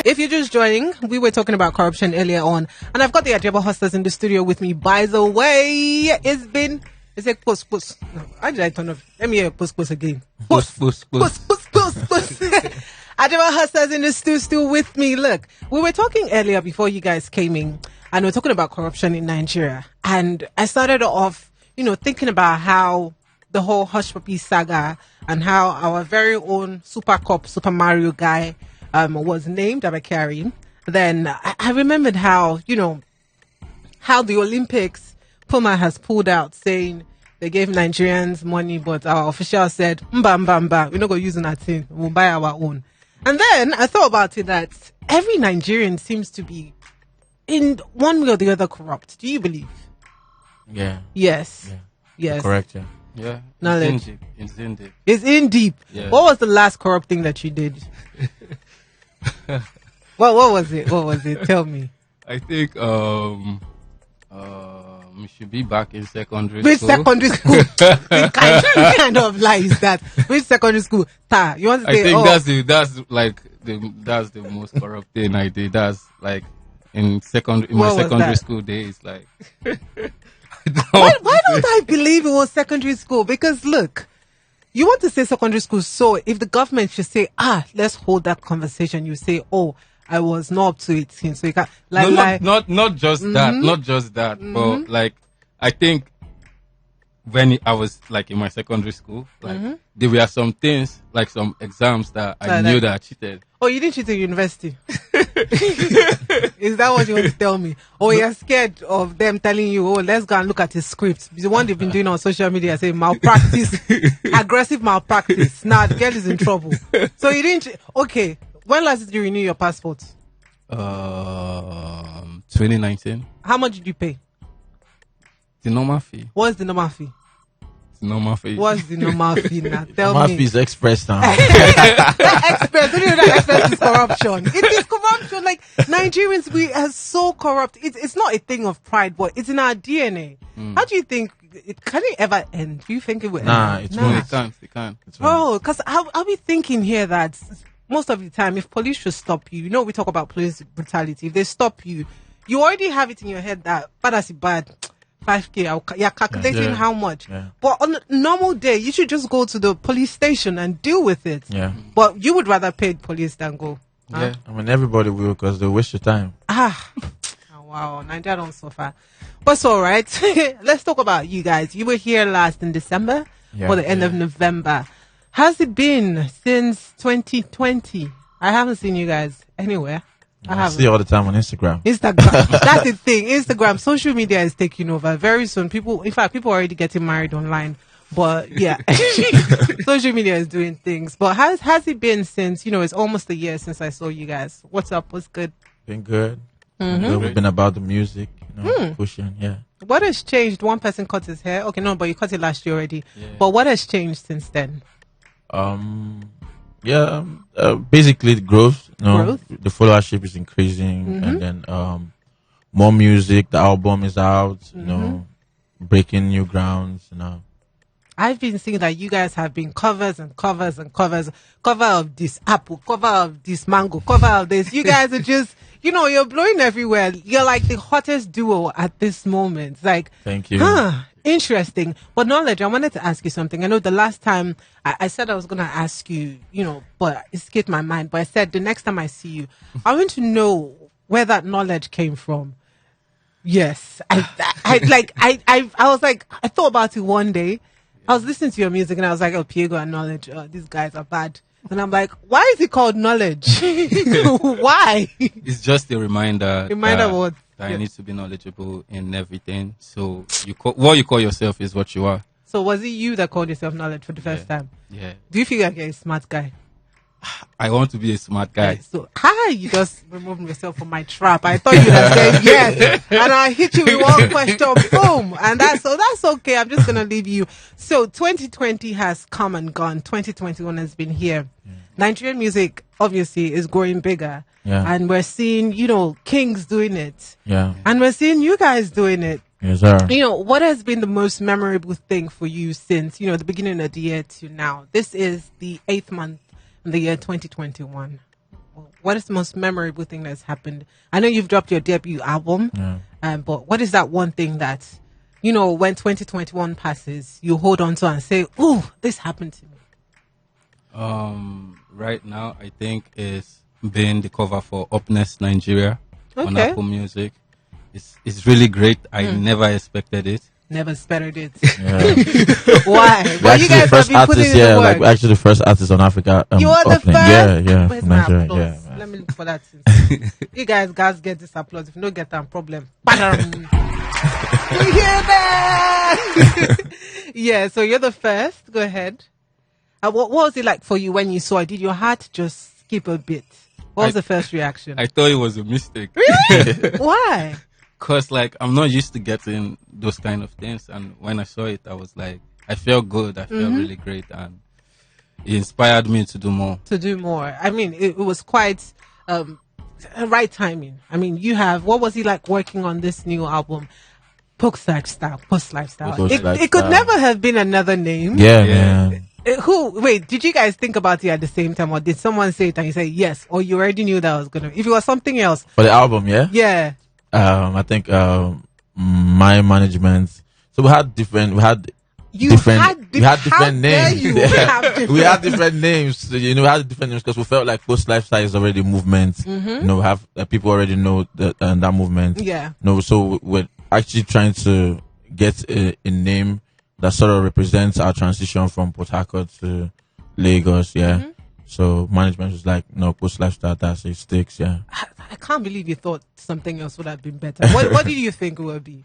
If you're just joining, we were talking about corruption earlier on, and I've got the Ajebo Hustlers in the studio with me. By the way, is it Kpos? No, how did I turn off? Let me hear Kpos again. Kpos. Ajebo Hustlers in the studio still with me. Look, we were talking earlier before you guys came in, and we were talking about corruption in Nigeria, and I started off, thinking about how the whole Hush Puppy saga and how our very own Super Cop, Super Mario guy, was named Abakari. Then I remembered how the Olympics, Puma has pulled out saying they gave Nigerians money, but our officials said, we're not going to use that thing. We'll buy our own. And then I thought about it that every Nigerian seems to be in one way or the other corrupt. Do you believe? Yeah. Yes. Yeah. Yes. Correct, yeah. Yeah. Knowledge. It's in deep. It's in deep. Yeah. What was the last corrupt thing that you did? What was it? What was it? Tell me. I think we should be back in secondary Which school. secondary school? What kind of lie is that? Which secondary school? You want to I say? think that's the most corrupt thing I did. That's like in my secondary school days. Like, why don't I believe it was secondary school? Because look, you want to say secondary school, so if the government should say, let's hold that conversation, you say, I was not up to 18, so you can't not just that, but like I think when I was like in my secondary school, like there were some things, like some exams that I knew that I cheated. Oh, you didn't cheat in university? Is that what you want to tell me? Or you're scared of them telling you, let's go and look at his script? The one they've been doing on social media, say malpractice, aggressive malpractice. Now the girl is in trouble. So you didn't. Okay, when last did you renew your passport? 2019. How much did you pay? The normal fee. What's the normal fee? Normal fee. What's the normal fee now? Tell Normal me. fee is express now. Express. Don't you know that express is corruption? It is corruption. Like Nigerians, we are so corrupt. It's not a thing of pride, but it's in our DNA. How do you think can it ever end? Do you think it will end? It can't. Oh, because I'll be thinking here that most of the time, if police should stop you, we talk about police brutality. If they stop you, you already have it in your head that bad as bad. 5K, you're calculating how much. Yeah. But on a normal day, you should just go to the police station and deal with it. Yeah. But you would rather pay the police than go. Yeah. I mean, everybody will because they waste your time. Oh, wow. Nigeria don't suffer. But it's all right. Let's talk about you guys. You were here last in December or the end of November. How's it been since 2020? I haven't seen you guys anywhere. I see all the time on Instagram. That's the thing. Instagram, social media is taking over. Very soon, people are already getting married online. But yeah, social media is doing things. But has it been since, it's almost a year since I saw you guys? What's up? What's good? Been good. We've been about the music, pushing, What has changed? One person cut his hair. Okay, no, but you cut it last year already. Yeah. But what has changed since then? Basically the growth. The followership is increasing, and then more music. The album is out. Breaking new grounds. I've been seeing that you guys have been covers and covers and covers. Cover of this apple, cover of this mango, cover of this. You guys are just, you're blowing everywhere. You're like the hottest duo at this moment. Like, thank you. Interesting. But Knowledge, I wanted to ask you something. I know the last time I said I was going to ask you, but it skipped my mind. But I said the next time I see you, I want to know where that knowledge came from. Yes. I was like, I thought about it one day. I was listening to your music and I was like, Piego and Knowledge, these guys are bad. And I'm like, why is it called Knowledge? Why? It's just a reminder. What? That you need to be knowledgeable in everything. So what you call yourself is what you are. So was it you that called yourself Knowledge for the first time? Yeah. Do you feel like you're a smart guy? I want to be a smart guy. So, you just removed yourself from my trap. I thought you'd have said yes. And I hit you with one question, boom. And that's okay. I'm just going to leave you. So 2020 has come and gone. 2021 has been here. Nigerian music, obviously, is growing bigger. Yeah. And we're seeing, Kings doing it. Yeah. And we're seeing you guys doing it. Yes, sir. What has been the most memorable thing for you since, the beginning of the year to now? This is the 8th month in the year 2021. what is the most memorable thing that's happened? I know you've dropped your debut album, but what is that one thing that, when 2021 passes, you hold on to and say, "Ooh, this happened to me"? Right now, I think is being the cover for Upness Nigeria on Apple Music. It's really great. I never expected it. Never expected it. Yeah. Why? Well, you guys have been putting in the work. like actually the first artist on Africa. You are the first. Yeah, Where's from my Nigeria. applause? Yeah, Let me look for that. You guys get this applause. If you don't get that problem, you hear that? Yeah. So you're the first. Go ahead. What was it like for you when you saw it? Did your heart just skip a bit? What was the first reaction? I thought it was a mistake. Really? Why? Because, I'm not used to getting those kind of things. And when I saw it, I was like, I felt good. I felt really great. And it inspired me to do more. I mean, it was quite right timing. I mean, what was it like working on this new album? Kpos Lifestyle. It could never have been another name. Yeah. Wait, did you guys think about it at the same time, or did someone say it and you say yes, or you already knew that was gonna? If it was something else for the album, yeah. I think my management. So we had different names. We had different names. We had different names because we felt like Kpos Lifestyle is already a movement. We have people already know that movement. Yeah. So we're actually trying to get a name that sort of represents our transition from Port Harcourt to Lagos. Yeah. So management was like, no, Kpos Lifestyle, that's it sticks. Yeah. I can't believe you thought something else would have been better. What did you think it would be?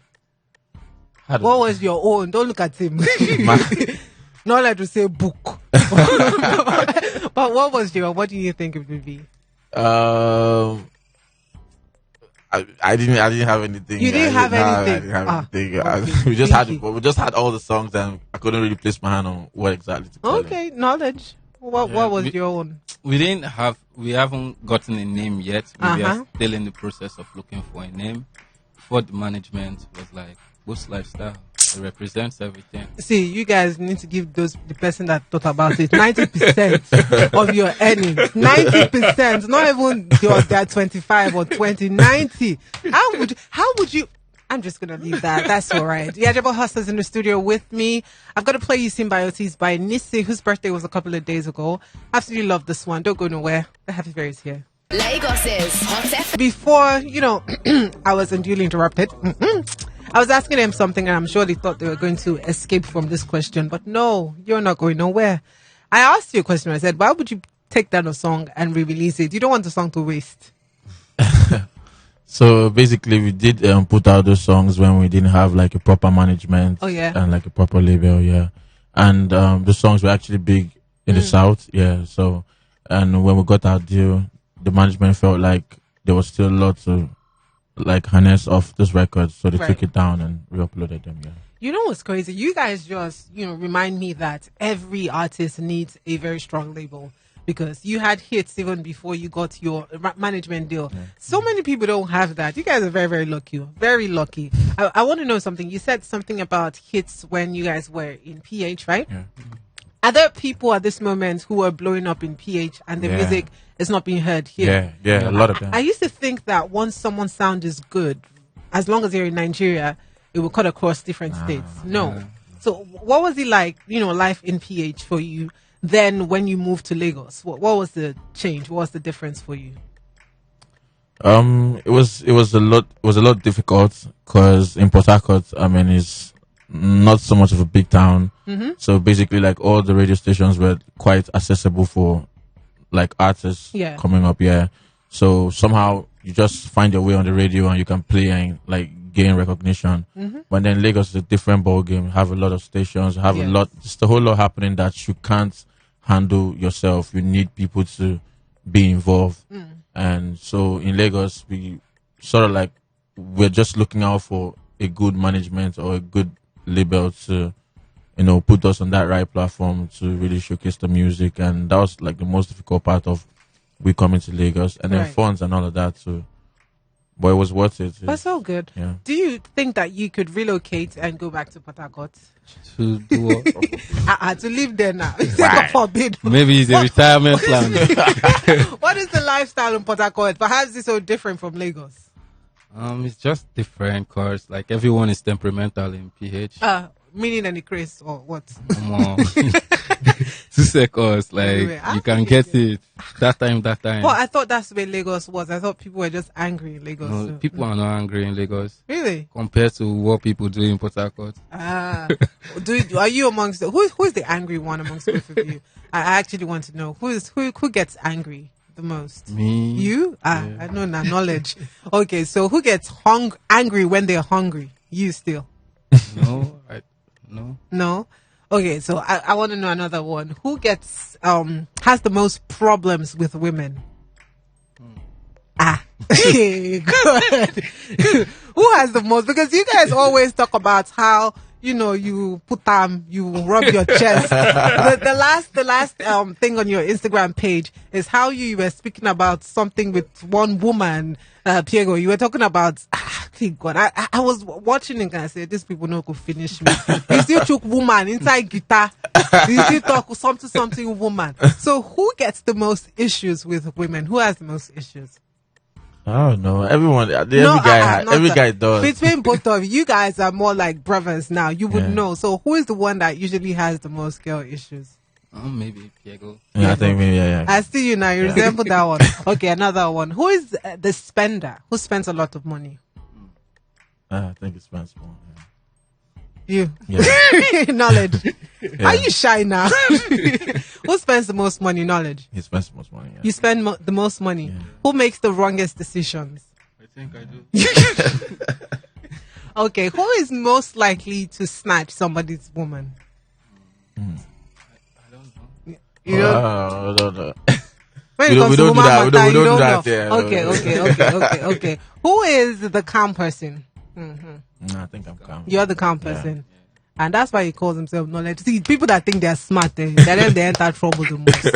What was your own? Don't look at him. Not like to say book. But what do you think it would be? I didn't have anything. You didn't have anything. I didn't have anything. Okay. We just had all the songs, and I couldn't really place my hand on what exactly to call it. Knowledge. What was your own? We haven't gotten a name yet. We are still in the process of looking for a name. Before the management was like, Kpos Lifestyle. It represents everything. See, you guys need to give the person that thought about it 90% of your earnings. 90%, not even their 25 or 20, 90. How would you? I'm just gonna leave that. That's all right. Yeah, Ajebo Hustlers in the studio with me. I've got to play you Symbiotes by Nisi, whose birthday was a couple of days ago. Absolutely love this one. Don't go nowhere. The Happy Fairy is here. Lagos's Hot FM. Before, I was unduly interrupted. I was asking them something, and I'm sure they thought they were going to escape from this question. But no, you're not going nowhere. I asked you a question. I said, why would you take down a song and re-release it? You don't want the song to waste. So basically, we did put out those songs when we didn't have like a proper management and like a proper label, and the songs were actually big in the South, so, and when we got our deal, the management felt like there was still a lot to like harness off those records, so they took it down and re-uploaded them. You know what's crazy? You guys just remind me that every artist needs a very strong label, because you had hits even before you got your management deal. So many people don't have that. You guys are very, very lucky. Very lucky. I want to know something. You said something about hits when you guys were in PH, right? Yeah. Are there people at this moment who are blowing up in PH and the music is not being heard here? Yeah, a lot of them. I used to think that once someone's sound is good, as long as you're in Nigeria, it will cut across different states. No. So what was it like, life in PH for you? Then when you moved to Lagos, what was the change? What was the difference for you? It was a lot difficult because in Port Harcourt, it's not so much of a big town. So basically, like all the radio stations were quite accessible for like artists coming up. So somehow you just find your way on the radio and you can play and like gain recognition. But then Lagos is a different ball game. Have a lot of stations. Have a lot. Just a whole lot happening that you can't handle yourself. You need people to be involved. And so in Lagos, we sort of like we're just looking out for a good management or a good label to put us on that right platform to really showcase the music. And that was like the most difficult part of we coming to Lagos, and then funds and all of that to but it was worth it. That's so good. Yeah. Do you think that you could relocate and go back to Port Harcourt? To do what? To live there now. God forbid. Maybe it's a retirement plan. What is the lifestyle in Port Harcourt? Perhaps it's so different from Lagos. It's just different cause like everyone is temperamental in PH. Meaning any craze or what? Come on. 2 seconds, like Anyway, you can get it that time. Well, I thought that's where Lagos was. I thought people were just angry in Lagos. No, people are not angry in Lagos Really? compared to what people do in Port Harcourt. Are you amongst who's the angry one amongst both of you? I actually want to know who gets angry the most. Me. You? I know that knowledge. Okay, so who gets angry when they're hungry? You still? No. No? Okay, so I want to know another one. Who gets has the most problems with women? Good. Who has the most? Because you guys always talk about how you put you rub your chest. The last thing on your Instagram page is how you were speaking about something with one woman, Piero. You were talking about, God, I was watching it and I said, these people no could finish me. You still took woman inside guitar. You still talk something woman. So who gets the most issues with women? Who has the most issues? I don't know. Every guy does. Between both of you guys are more like brothers now. You would know. So who is the one that usually has the most girl issues? Maybe Piego. Yeah, I think maybe, yeah. I see you now. You resemble that one. Okay, another one. Who is the spender? Who spends a lot of money? I think it spends more. You. Yeah. Knowledge. Yeah. Are you shy now? Who spends the most money? Knowledge. He spends the most money. Yeah. You spend the most money. Yeah. Who makes the wrongest decisions? I think I do. Okay, who is most likely to snatch somebody's woman? I don't know. You know? I don't know. When We it don't comes to do woman that. We matter, don't you do that, know. yeah. Okay. Who is the calm person? I think I'm calm. You're the calm person. And that's why he calls himself knowledge. See, people that think they're smart, they enter trouble the most.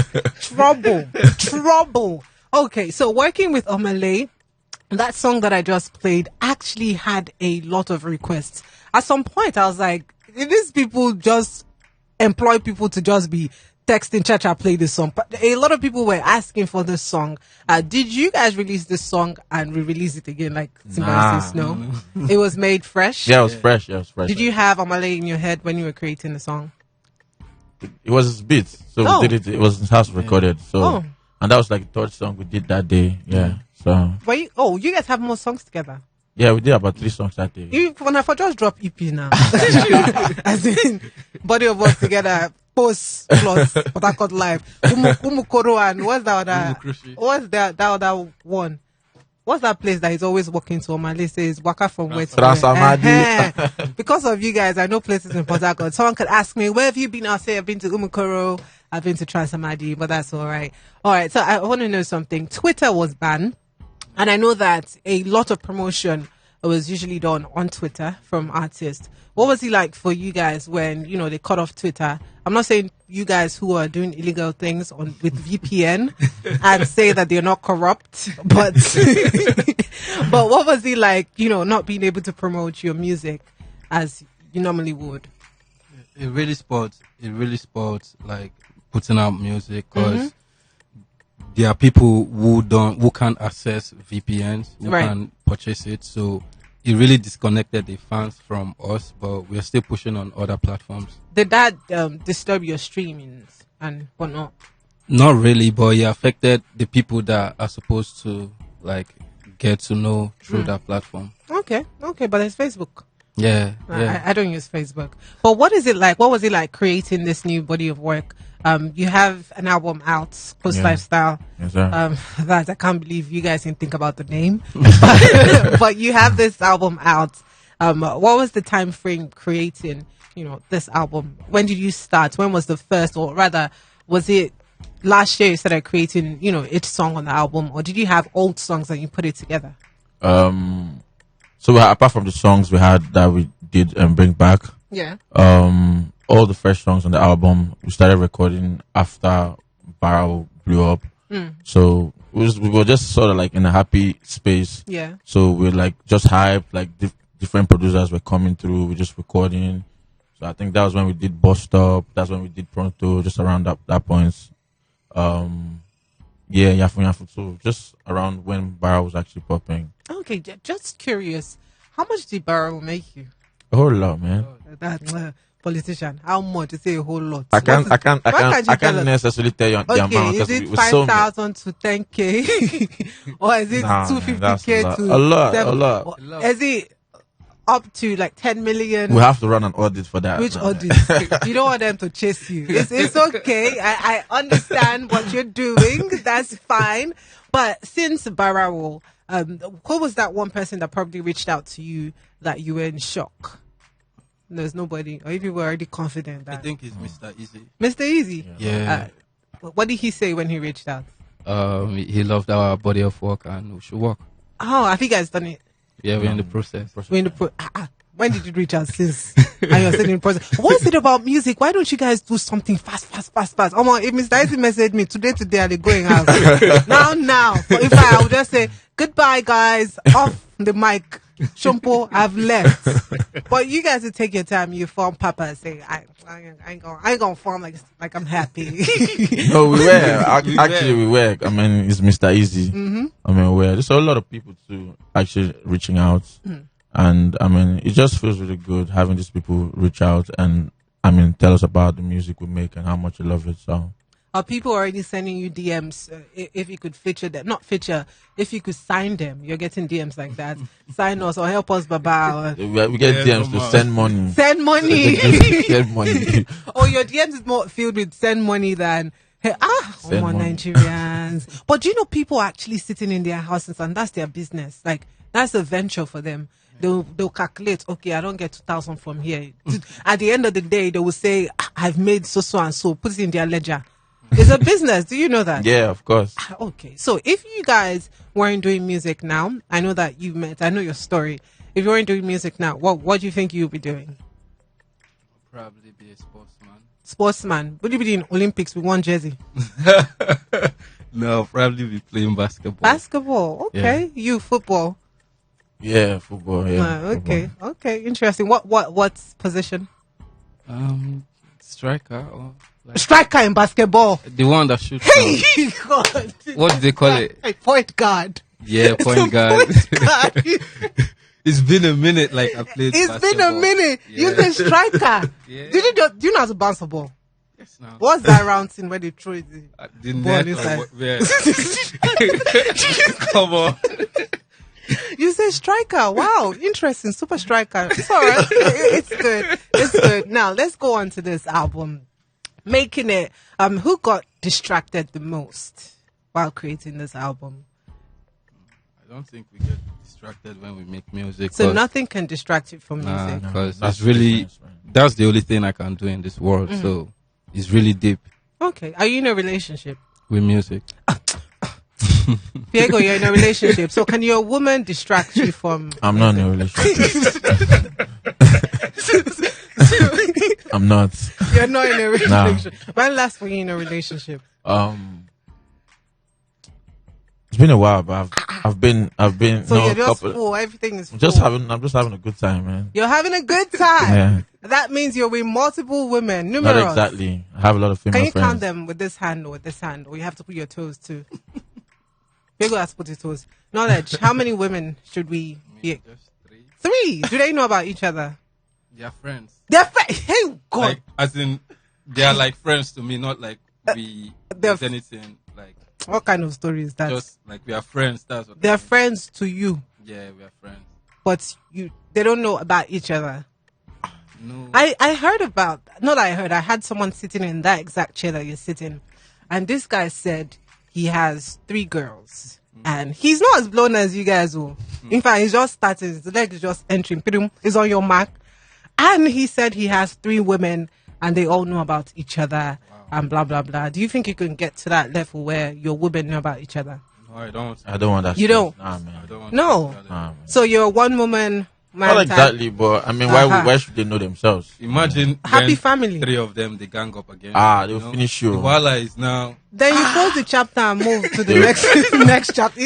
Trouble. Okay, so working with Omah Lay, that song that I just played actually had a lot of requests. At some point, I was like, these people just employ people to just be texting ChaCha play this song. But a lot of people were asking for this song. Did you guys release this song and re-release it again like Symbiosis? No. It was made fresh? Yeah, it was fresh. Did you have Omah Lay in your head when you were creating the song? It was his beat. So we did it. It was his house recorded. So and that was like the third song we did that day. Yeah. So But you guys have more songs together. yeah, we did about 3 songs that day. When I just drop EP now. As in, body of us together. Post plus Port Harcourt Live. Umukoro and what's that other? What's that other one? What's that place that he's always walking to? Omah Lay says Waka from where to where. Because of you guys, I know places in Port Harcourt. Someone could ask me, where have you been? I'll say I've been to Umukoro, I've been to Transamadi, but that's all right. All right, so I want to know something. Twitter was banned, and I know that a lot of promotion was usually done on Twitter from artists. What was it like for you guys when, they cut off Twitter? I'm not saying you guys who are doing illegal things with VPN and say that they're not corrupt, but but what was it like, not being able to promote your music as you normally would? It really sports like putting out music because there are people who can't access VPNs, who can purchase it. So it really disconnected the fans from us, but we're still pushing on other platforms. Did that disturb your streamings and whatnot? Not really, but it affected the people that are supposed to get to know through that platform. Okay, but it's Facebook. Yeah. I don't use Facebook. But what is it like? What was it like creating this new body of work? You have an album out, Kpos Lifestyle. Yes, sir. That I can't believe you guys didn't think about the name. But you have this album out. What was the time frame creating, this album? When did you start? When was the first, or rather, was it last year you started creating, each song on the album, or did you have old songs and you put it together? So apart from the songs we had that we did bring back, all the fresh songs on the album we started recording after Barowo blew up. So we were just sort of like in a happy space. Yeah. So we're like just hyped, like different producers were coming through, we're just recording. So I think that was when we did Bus Stop, that's when we did Pronto, just around that point. Yeah, Yafu. So just around when Barowo was actually popping. Okay, just curious. How much did Barowo make you? A whole lot, man. That politician. How much? You say a whole lot. I can't you tell us? necessarily tell you the amount. Okay, is it 5,000 to 10K, or is it 250K to a lot? 7? A lot. Or is it up to like 10 million? We have to run an audit for that. Which man. audit? You don't want them to chase you. It's okay. I understand what you're doing. That's fine. But since Barowo, who was that one person that probably reached out to you that you were in shock? There's nobody, or if you were already confident that. I think it's Mr. Easy. Mr. Easy? Yeah. What did he say when he reached out? He loved our body of work and we should work. Oh, have you guys done it? Yeah, we're in the process. We're in the when did you reach out since? And you're still in the process. What is it about music? Why don't you guys do something fast? Omah, if Mr. Easy messaged me today, are they going out? now. In fact, I would just say, goodbye, guys. Off the mic. Shumpo, I've left. But you guys will take your time. You form Papa and say, I ain't gonna form like I'm happy. No, we were. Actually, we were. I mean, it's Mr. Easy. I mean, there's a lot of people too actually reaching out. And I mean, it just feels really good having these people reach out and, I mean, tell us about the music we make and how much you love it. So, are people already sending you DMs? If you could feature them, not feature, if you could sign them, you're getting DMs like that. Sign us or help us, Baba. We get DMs to send money. Send money. Send money. Oh, your DMs is more filled with send money than, hey, Send money. Nigerians. But do you know people are actually sitting in their houses and that's their business? Like, that's a venture for them. They'll calculate, okay, I don't get 2,000 from here. At the end of the day, they will say, I've made so and so, put it in their ledger. It's a business. Do you know that? Yeah, of course. Okay. So if you guys weren't doing music now, I know that you met, I know your story. If you weren't doing music now, what do you think you'll be doing? Probably be a sportsman. Sportsman. Would you be doing Olympics with one jersey? No, probably be playing basketball. Basketball. Okay. Yeah. You football. Yeah, football. Yeah. Okay. Football. Okay. Interesting. What's position? Striker or striker in basketball. The one that shoots. Hey, God. What do they call it? Point guard. Yeah, point guard. It's been a minute like I played It's basketball. Been a minute. Yeah. You say striker. Yeah. Do you know how to bounce a ball? Yes, now. What's that round thing where they throw it? The Ball net inside. Come on. You say striker. Wow, interesting. Super striker. It's all right. It's good. It's good. Now let's go on to this album. Making it. Who got distracted the most while creating this album? I don't think we get distracted when we make music. So nothing can distract you from Nah, music. because it's really that's the only thing I can do in this world. So it's really deep Okay. Are you in a relationship? with music. Diego, you're in a relationship. So can your woman distract you from? I'm not in a relationship. I'm not. You're not in a relationship. When last were you in a relationship? It's been a while, but I've been. So no, you're just couple, full. Everything is full. I'm just having a good time, man. You're having a good time. Yeah. That means you're with multiple women. Not Numerous. exactly. I have a lot of female Can you friends. count them with this hand or with this hand? Or you have to put your toes too? Diego has to put his toes. Knowledge. How many women should we be? Just three. 3. Do they know about each other? They are friends. They're hey, God. Like, as in, they are like friends to me, not like we they're did anything. Like, What kind of story is that? just like we are friends. That's what They're I mean. friends to you, Yeah, we are friends. but they don't know about each other. No. I heard about, not I heard, I had someone sitting in that exact chair that you're sitting, and this guy said he has 3 girls, and he's not as blown as you guys will. In fact, he's just starting, his leg is just entering, Pidum, is on your mark, and he said he has 3 women, and they all know about each other, and blah, blah, blah. Do you think you can get to that level where your women know about each other? No, I don't. I don't want that. You stress. don't? Nah, man. I don't want No. to. Nah, man. So you're a one woman Not exactly, but I mean, why should they know themselves? Imagine happy when family. 3 of them they gang up again. They'll finish you. The Wala is now. Then you close the chapter and move to the next chapter.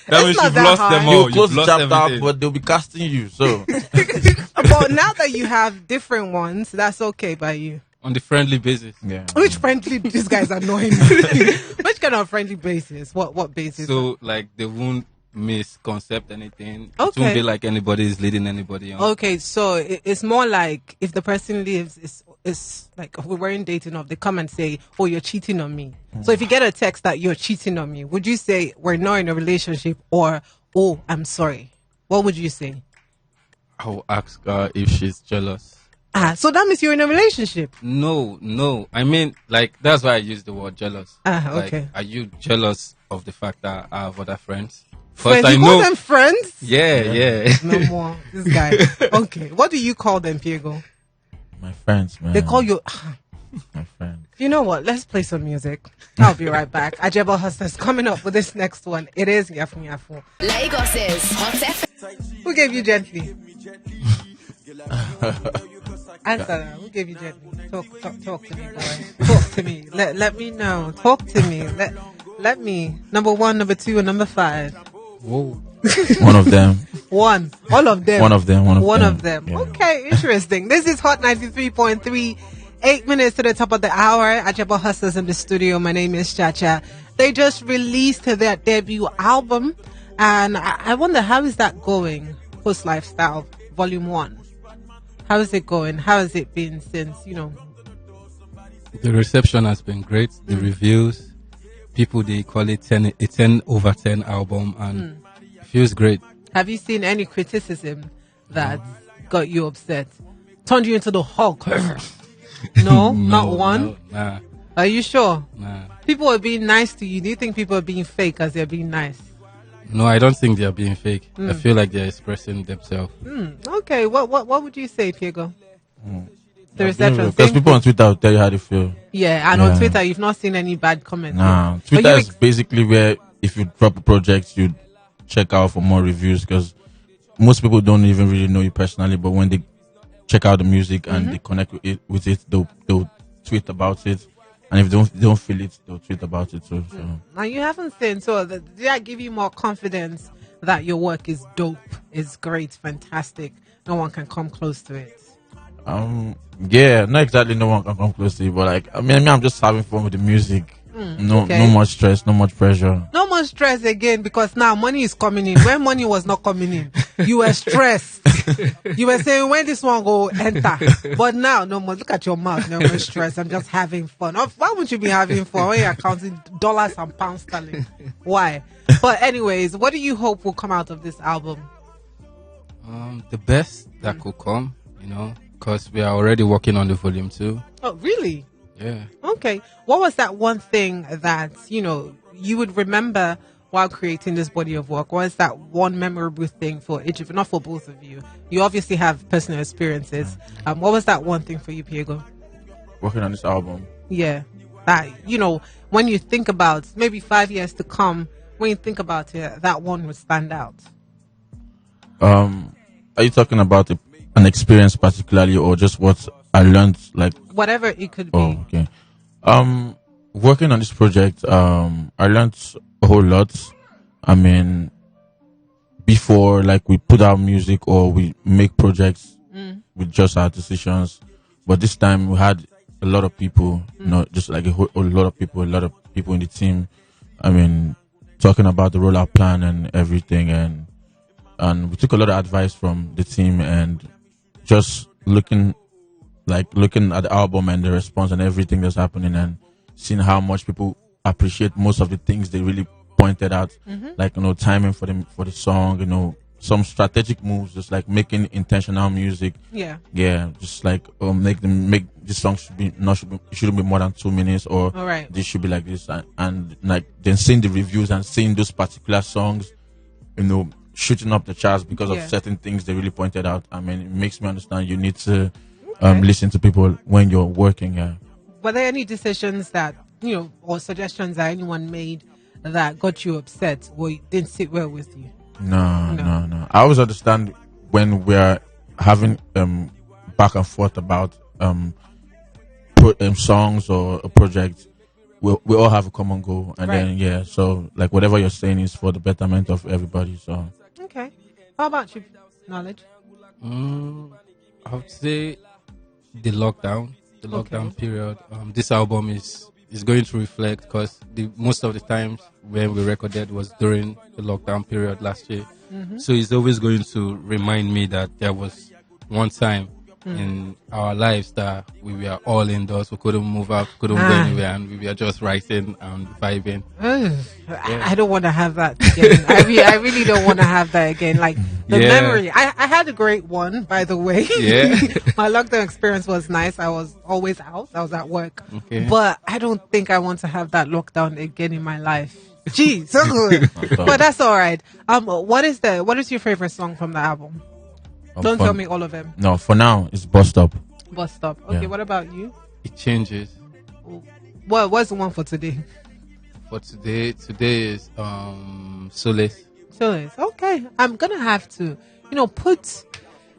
That means you've lost them all. You'll close the lost chapter, everything. but they'll be casting you. So, But now that you have different ones, that's okay by you. On the friendly basis. yeah. Which friendly? This guy's annoying me. Which kind of friendly basis? What basis? So like they won't misconcept anything. It Okay. won't be like anybody is leading anybody on. Okay, so it's more like if the person leaves, it's like we weren't dating off. They come and say, "Oh, you're cheating on me." So if you get a text that you're cheating on me, would you say we're not in a relationship or "Oh, I'm sorry"? What would you say? I will ask her if she's jealous. So that means you're in a relationship. No. I mean, like that's why I use the word jealous. Like, Okay. are you jealous of the fact that I have other friends? Friends, I you call them friends? Yeah. No more. This guy. Okay. What do you call them, Piego? My friends, man. They call you. my friends. You know what? Let's play some music. I'll be right back. Ajebo Hustlers coming up with this next one. It is Yafu Yafu. Lagos's Hot FM. Who gave you gently? Answer that. Who gave you gently? Talk to me, boy. Talk to me. Let me know. Talk to me. Let me. Number 1, number 2, and number 5. Whoa. One of them. One. All of them. One of them. One of them. Yeah. Okay, interesting. This is Hot 93.3. 8 minutes to the top of the hour. Ajebo Hustlers in the studio. My name is ChaCha. They just released their debut album, and I wonder how is that going? Kpos Lifestyle, Volume 1. How is it going? How has it been since, The reception has been great. The reviews, people they call it a 10 over 10 album, and it feels great. Have you seen any criticism that got you upset? Turned you into the Hulk? No, not one? No, nah. Are you sure? Nah. People are being nice to you. Do you think people are being fake as they're being nice? No, I don't think they are being fake. I feel like they're expressing themselves. Okay, what would you say, Piego? The reception. Because Same people on Twitter will tell you how they feel. Yeah, and on Twitter, you've not seen any bad comments. Nah, But Twitter you is basically where if you drop a project, you check out for more reviews because most people don't even really know you personally, but when they check out the music and they connect with it, they'll tweet about it, and if they don't feel it, they'll tweet about it too. So. Now you haven't seen, so did that give you more confidence that your work is dope, is great, fantastic? No one can come close to it. Yeah, not exactly. No one can come close to it, but like I'm just having fun with the music. No much stress, no much pressure. No more stress again because now money is coming in. When money was not coming in, you were stressed. You were saying when this one go enter, but now no more. Look at your mouth. No more stress. I'm just having fun. Why would you be having fun when you're counting dollars and pounds sterling? Why? But anyways, what do you hope will come out of this album? The best that could come, because we are already working on the volume 2. Oh, really? Yeah. Okay. What was that one thing that, you would remember while creating this body of work? What is that one memorable thing for each of you? Not for both of you. You obviously have personal experiences. What was that one thing for you, Piego? Working on this album. Yeah. That, when you think about maybe 5 years to come, when you think about it, that one would stand out. Are you talking about an experience particularly or just what I learned, like whatever it could be? Oh, okay. Working on this project, I learned a whole lot. I mean, before, like, we put out music or we make projects with just our decisions, but this time we had a lot of people, just like a lot of people in the team. I mean, talking about the rollout plan and everything, and we took a lot of advice from the team and just looking at the album and the response and everything that's happening and seeing how much people appreciate most of the things they really pointed out, like, timing for the song, some strategic moves, just like making intentional music. Yeah, just like make this song shouldn't be more than 2 minutes, or this should be like this, and like then seeing the reviews and seeing those particular songs, shooting up the charts because of certain things they really pointed out. I mean, it makes me understand you need to listen to people when you're working. Yeah. Were there any decisions that or suggestions that anyone made that got you upset or didn't sit well with you? No. I always understand when we're having back and forth about songs or a project, we all have a common goal, and then so like whatever you're saying is for the betterment of everybody. So okay, how about you, Knowledge? I would say the lockdown period. This album is going to reflect, because most of the times when we recorded was during the lockdown period last year. So it's always going to remind me that there was one time in our lives that we were all indoors. We couldn't move out, couldn't go anywhere, and we were just writing and vibing. I don't want to have that again. I really don't want to have that again. Like the memory. I had a great one, by the way. Yeah. My lockdown experience was nice. I was always out. I was at work. Okay. But I don't think I want to have that lockdown again in my life. Gee, so good. But that's all right. What is your favorite song from the album? Don't tell me all of them. No, for now it's Bus Stop. Bus Stop. Okay, Yeah. what about you? It changes. What's the one for today? For today is Solace. So okay. I'm gonna have to, put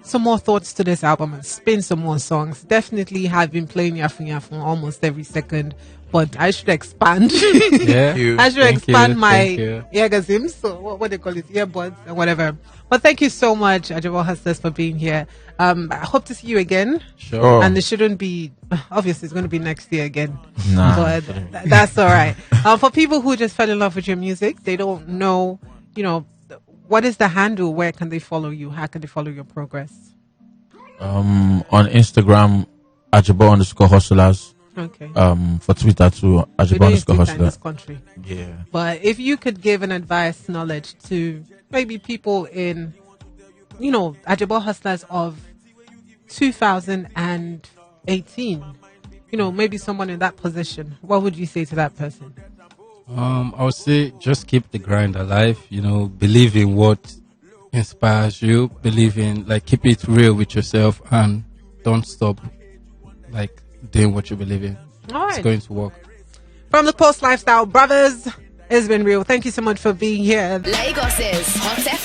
some more thoughts to this album and spin some more songs. Definitely have been playing Yafu Yafu almost every second, but I should expand. Yeah. I should expand my you. eargasms, so what they call it, earbuds and whatever. But thank you so much, Ajebo Hustlers, for being here. I hope to see you again. Sure. And it shouldn't be, obviously it's going to be next year again. Nah. But that's all right. For people who just fell in love with your music, they don't know, what is the handle? Where can they follow you? How can they follow your progress? On Instagram, Ajebo_Hustlers. Okay. For Twitter too, We don't use Twitter in Ajebo_Hustlers. this country. Yeah. But if you could give an advice, knowledge to maybe people in, Ajebo Hustlers of 2018, maybe someone in that position, what would you say to that person? I would say just keep the grind alive. Believe in what inspires you. Believe in, keep it real with yourself, and don't stop, doing what you believe in. All right. It's going to work. From the Kpos Lifestyle brothers, it's been real. Thank you so much for being here. Lagos's Hot FM.